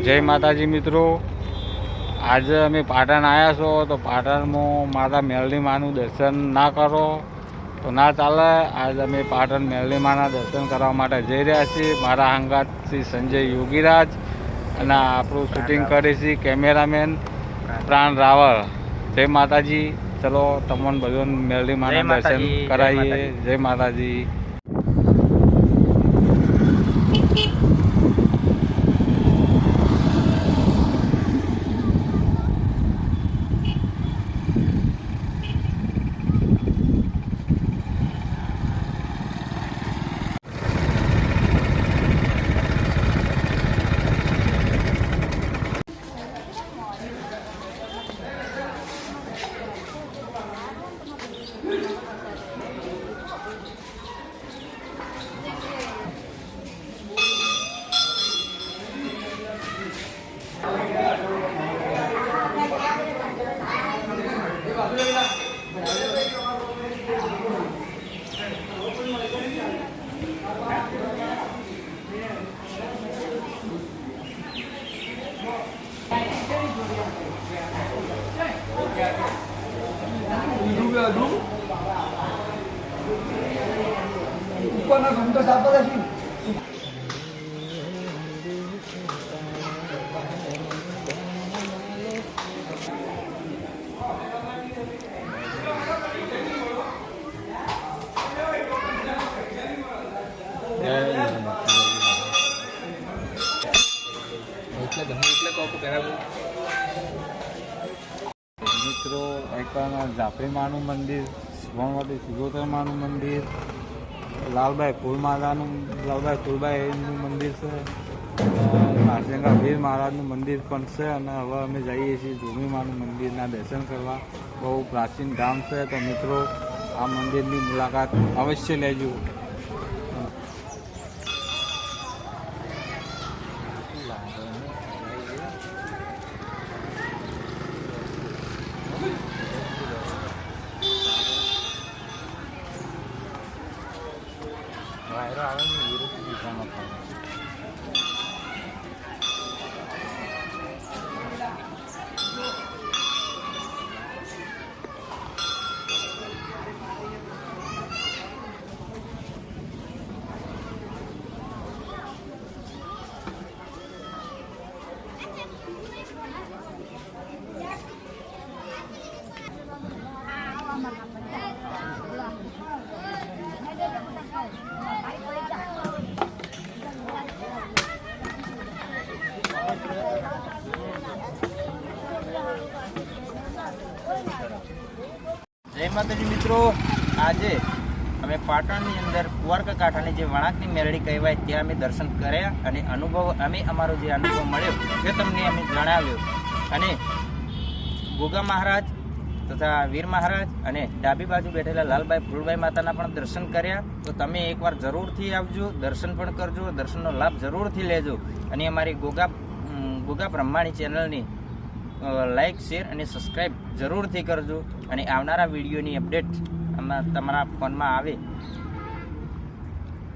જય માતાજી મિત્રો, આજે અમે પાટણ આવ્યા છો તો પાટણમાં માતા મેલડી માનું દર્શન ના કરો તો ના ચાલે। આજે અમે પાટણ મેલડી માના દર્શન કરવા માટે જઈ રહ્યા છીએ। મારા હંગાત શ્રી સંજય યોગીરાજ અને આપણું શૂટિંગ કરે છે કેમેરામેન પ્રાણ રાવળ। જય માતાજી। ચલો તમને બધું મેલડી માના દર્શન કરાવીએ। જય માતાજી। ઉપરના ઘંટો સાપા નથી। મિત્રો એકના જાફરી માનું મંદિર, ભગવાનવાડી સિગોતર માનું મંદિર, લાલભાઈ ફૂલભાઈનું મંદિર છે, નારસિંગા વીર મહારાજનું મંદિર પણ છે। અને હવે અમે જઈએ છીએ ધૂમીમાનું મંદિરના દર્શન કરવા। બહુ પ્રાચીન ધામ છે, તો મિત્રો આ મંદિરની મુલાકાત અવશ્ય લેજો। વાયરો આવે ને વિરુદ્ધ દિશામાં થાય। જય માતાજી મિત્રો, આજે અમે પાટણની અંદર કુંવારકા કાંઠાની જે વણાકની મેલડી કહેવાય ત્યાં અમે દર્શન કર્યા અને અમારો જે અનુભવ મળ્યો તે તમને અમે જણાવ્યો। અને ગોગા મહારાજ તથા વીર મહારાજ અને ડાબી બાજુ બેઠેલા લાલભાઈ ફૂલભાઈ માતાના પણ દર્શન કર્યા। તો તમે એકવાર જરૂરથી આવજો, દર્શન પણ કરજો, દર્શનનો લાભ જરૂરથી લેજો। અને અમારી ગોગા બ્રહ્માણી ચેનલની લાઈક, શેર અને સબસ્ક્રાઈબ જરૂરથી કરજો। અને આવનારા વિડીયોની અપડેટ તમારા ફોનમાં આવે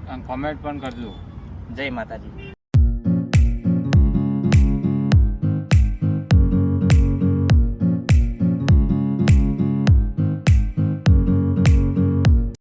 અને કોમેન્ટ પણ કરજો। જય માતાજી।